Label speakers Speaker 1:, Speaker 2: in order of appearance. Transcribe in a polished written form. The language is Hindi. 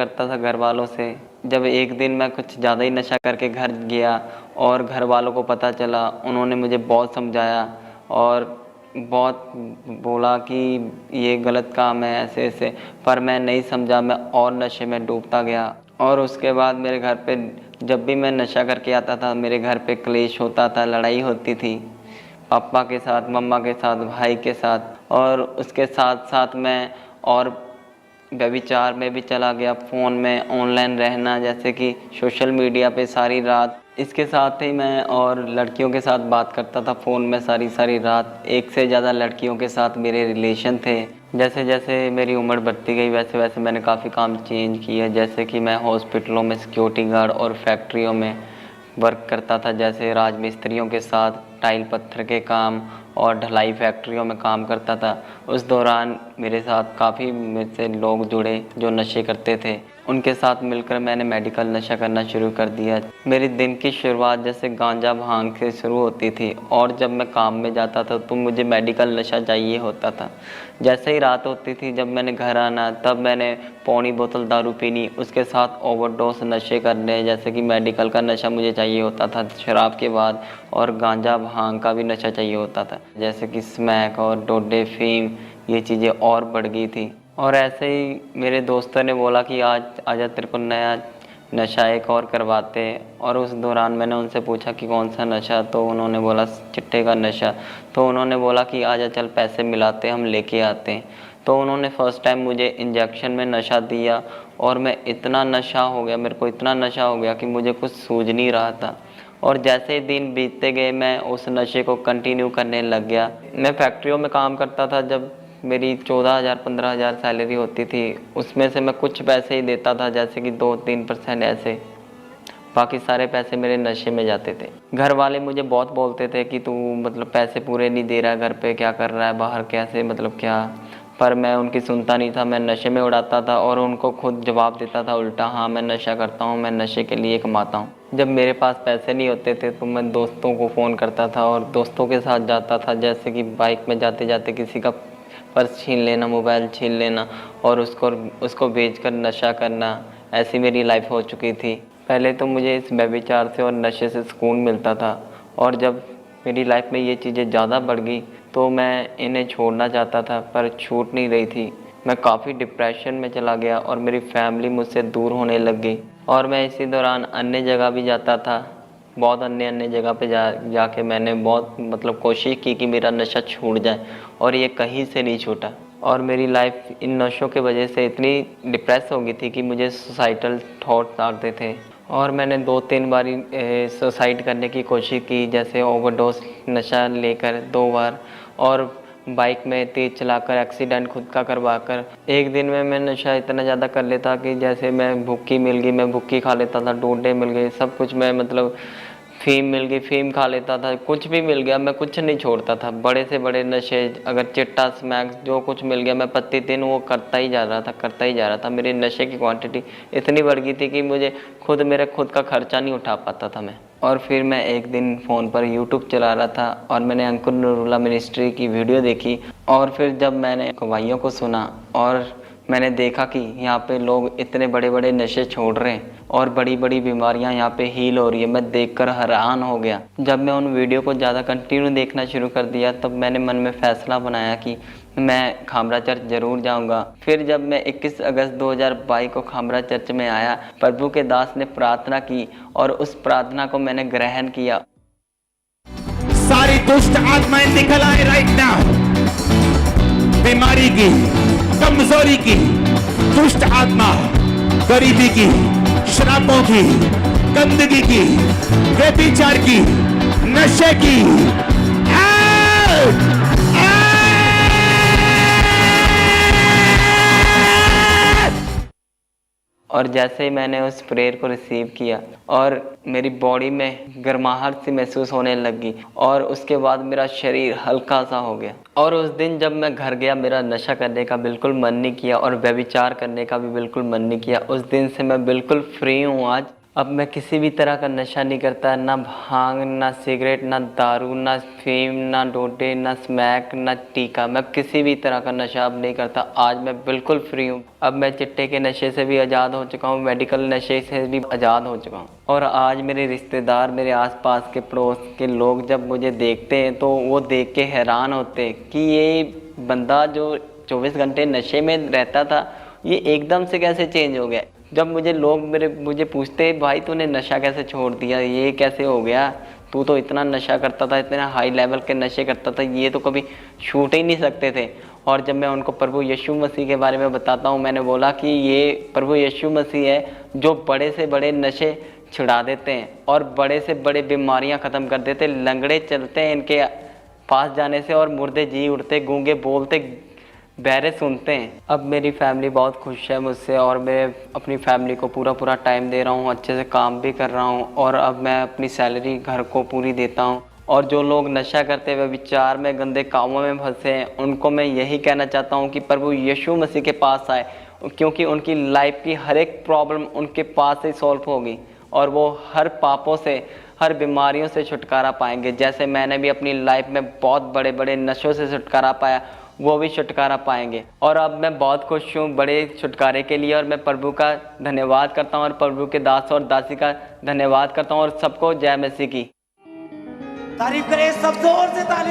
Speaker 1: करता था घर वालों से। जब एक दिन मैं कुछ ज़्यादा ही नशा करके घर गया और घर वालों को पता चला, उन्होंने मुझे बहुत समझाया और बहुत बोला कि ये गलत काम है ऐसे ऐसे, पर मैं नहीं समझा, मैं और नशे में डूबता गया। और उसके बाद मेरे घर पे जब भी मैं नशा करके आता था, मेरे घर पे क्लेश होता था, लड़ाई होती थी पापा के साथ, मम्मा के साथ, भाई के साथ। और उसके साथ साथ मैं और व्यभिचार में भी चला गया, फ़ोन में ऑनलाइन रहना, जैसे कि सोशल मीडिया पे सारी रात। इसके साथ ही मैं और लड़कियों के साथ बात करता था फ़ोन में सारी सारी रात। एक से ज़्यादा लड़कियों के साथ मेरे रिलेशन थे। जैसे जैसे मेरी उम्र बढ़ती गई वैसे वैसे मैंने काफ़ी काम चेंज किए, जैसे कि मैं हॉस्पिटलों में सिक्योरिटी गार्ड और फैक्ट्रियों में वर्क करता था, जैसे राजमिस्त्रियों के साथ टाइल पत्थर के काम और ढलाई फैक्ट्रियों में काम करता था। उस दौरान मेरे साथ काफ़ी मेरे से लोग जुड़े जो नशे करते थे। उनके साथ मिलकर मैंने मेडिकल नशा करना शुरू कर दिया। मेरी दिन की शुरुआत जैसे गांजा भांग से शुरू होती थी और जब मैं काम में जाता था तो मुझे मेडिकल नशा चाहिए होता था। जैसे ही रात होती थी, जब मैंने घर आना, तब मैंने पौनी बोतल दारू पीनी, उसके साथ ओवरडोज नशे करने, जैसे कि मेडिकल का नशा मुझे चाहिए होता था शराब के बाद, और गांजा भांग का भी नशा चाहिए होता था, जैसे कि स्मैक और डोडे फीम, ये चीज़ें और बढ़ गई थी। और ऐसे ही मेरे दोस्तों ने बोला कि आज आजा तेरे को नया नशा एक और करवाते हैं। और उस दौरान मैंने उनसे पूछा कि कौन सा नशा, तो उन्होंने बोला चिट्टे का नशा। तो उन्होंने बोला कि आजा चल पैसे मिलाते हम लेके आते हैं। तो उन्होंने फ़र्स्ट टाइम मुझे इंजेक्शन में नशा दिया और मैं इतना नशा हो गया, मेरे को इतना नशा हो गया कि मुझे कुछ सूझ नहीं रहा था। और जैसे ही दिन बीतते गए मैं उस नशे को कंटिन्यू करने लग गया। मैं फैक्ट्रियों में काम करता था, जब मेरी 14,000 15,000 सैलरी होती थी, उसमें से मैं कुछ पैसे ही देता था, जैसे कि 2-3% ऐसे, बाकी सारे पैसे मेरे नशे में जाते थे। घर वाले मुझे बहुत बोलते थे कि तू मतलब पैसे पूरे नहीं दे रहा है, घर पे क्या कर रहा है, बाहर कैसे मतलब क्या। पर मैं उनकी सुनता नहीं था, मैं नशे में उड़ाता था और उनको खुद जवाब देता था उल्टा, हाँ मैं नशा करता हूँ, मैं नशे के लिए कमाता हूँ। जब मेरे पास पैसे नहीं होते थे तो मैं दोस्तों को फ़ोन करता था और दोस्तों के साथ जाता था, जैसे कि बाइक में जाते जाते किसी का पर्स छीन लेना, मोबाइल छीन लेना और उसको बेचकर नशा करना। ऐसी मेरी लाइफ हो चुकी थी। पहले तो मुझे इस व्यभिचार से और नशे से सुकून मिलता था, और जब मेरी लाइफ में ये चीज़ें ज़्यादा बढ़ गई तो मैं इन्हें छोड़ना चाहता था पर छूट नहीं रही थी। मैं काफ़ी डिप्रेशन में चला गया और मेरी फैमिली मुझसे दूर होने लग गई। और मैं इसी दौरान अन्य जगह भी जाता था, बहुत अन्य अन्य जगह पे जाके मैंने बहुत मतलब कोशिश की कि मेरा नशा छूट जाए, और ये कहीं से नहीं छूटा। और मेरी लाइफ इन नशों के वजह से इतनी डिप्रेस हो गई थी कि मुझे सुसाइडल थॉट्स आते थे, और मैंने 2-3 बारी सुसाइड करने की कोशिश की, जैसे ओवरडोज नशा लेकर 2 बार, और बाइक में तेज़ चलाकर एक्सीडेंट खुद का करवाकर। एक दिन में मैं नशा इतना ज़्यादा कर लेता कि जैसे मैं भुक्की मिल गई मैं भुक्की खा लेता था, डोडे मिल गए सब कुछ, मैं मतलब फ़ीम मिल गई फ़ीम खा लेता था, कुछ भी मिल गया मैं कुछ नहीं छोड़ता था। बड़े से बड़े नशे, अगर चिट्टा स्मैक्स जो कुछ मिल गया मैं प्रतिदिन वो करता ही जा रहा था, करता ही जा रहा था। मेरी नशे की क्वांटिटी इतनी बढ़ गई थी कि मुझे मेरे खुद का खर्चा नहीं उठा पाता था मैं। और फिर मैं एक दिन फ़ोन पर यूट्यूब चला रहा था और मैंने अंकुर नूरुल्लाह मिनिस्ट्री की वीडियो देखी, और फिर जब मैंने गवाहियों को सुना और मैंने देखा कि यहाँ पे लोग इतने बड़े बड़े नशे छोड़ रहे हैं और बड़ी बड़ी बीमारियाँ यहाँ पे हील हो रही है, मैं देखकर हैरान हो गया। जब मैं उन वीडियो को ज़्यादा कंटिन्यू देखना शुरू कर दिया, तब मैंने मन में फ़ैसला बनाया कि मैं खामरा चर्च ज़रूर जाऊंगा। फिर जब मैं 21 अगस्त 2022 को खामरा चर्च में आया, प्रभु के दास ने प्रार्थना की और उस प्रार्थना को मैंने ग्रहण किया।
Speaker 2: सारी दुष्ट आत्माएं निकल आए राइट नाउ। बीमारी की, कमजोरी की, दुष्ट आत्मा, गरीबी की, शराबों की, गंदगी की, व्यभिचार की, नशे की, out!
Speaker 1: और जैसे ही मैंने उस प्रेयर को रिसीव किया और मेरी बॉडी में गर्माहट सी महसूस होने लगी, और उसके बाद मेरा शरीर हल्का सा हो गया। और उस दिन जब मैं घर गया, मेरा नशा करने का बिल्कुल मन नहीं किया और व्यभिचार करने का भी बिल्कुल मन नहीं किया। उस दिन से मैं बिल्कुल फ्री हूँ आज। अब मैं किसी भी तरह का नशा नहीं करता, ना भांग, ना सिगरेट, ना दारू, ना फीम, ना डोडे, ना स्मैक, ना टीका। मैं किसी भी तरह का नशा अब नहीं करता। आज मैं बिल्कुल फ्री हूँ। अब मैं चिट्टे के नशे से भी आज़ाद हो चुका हूँ, मेडिकल नशे से भी आज़ाद हो चुका हूँ। और आज मेरे रिश्तेदार, मेरे आसपास के पड़ोस के लोग जब मुझे देखते हैं तो वो देख के हैरान होते हैं कि ये बंदा जो 24 घंटे नशे में रहता था, ये एकदम से कैसे चेंज हो गया। जब लोग मुझे पूछते भाई तूने नशा कैसे छोड़ दिया, ये कैसे हो गया, तू तो इतना नशा करता था, इतना हाई लेवल के नशे करता था, ये तो कभी छूट ही नहीं सकते थे। और जब मैं उनको प्रभु यीशु मसीह के बारे में बताता हूँ, मैंने बोला कि ये प्रभु यीशु मसीह है जो बड़े से बड़े नशे छुड़ा देते हैं और बड़े से बड़े बीमारियाँ ख़त्म कर देते। लंगड़े चलते हैं इनके पास जाने से, और मुर्दे जी उठते, गूंगे बोलते, बहरे सुनते हैं। अब मेरी फैमिली बहुत खुश है मुझसे, और मैं अपनी फैमिली को पूरा टाइम दे रहा हूँ, अच्छे से काम भी कर रहा हूँ, और अब मैं अपनी सैलरी घर को पूरी देता हूँ। और जो लोग नशा करते हुए विचार में, गंदे कामों में फंसे हैं, उनको मैं यही कहना चाहता हूँ कि प्रभु यीशु मसीह के पास आए, क्योंकि उनकी लाइफ की हर एक प्रॉब्लम उनके पास ही सॉल्व होगी, और वो हर पापों से, हर बीमारियों से छुटकारा पाएंगे। जैसे मैंने भी अपनी लाइफ में बहुत बड़े बड़े नशों से छुटकारा पाया, वो भी छुटकारा पाएंगे। और अब मैं बहुत खुश हूँ बड़े छुटकारे के लिए, और मैं प्रभु का धन्यवाद करता हूँ, और प्रभु के दास और दासी का धन्यवाद करता हूँ, और सबको जय मसीह की।
Speaker 3: तारीफ करें, सब जोर से ताली।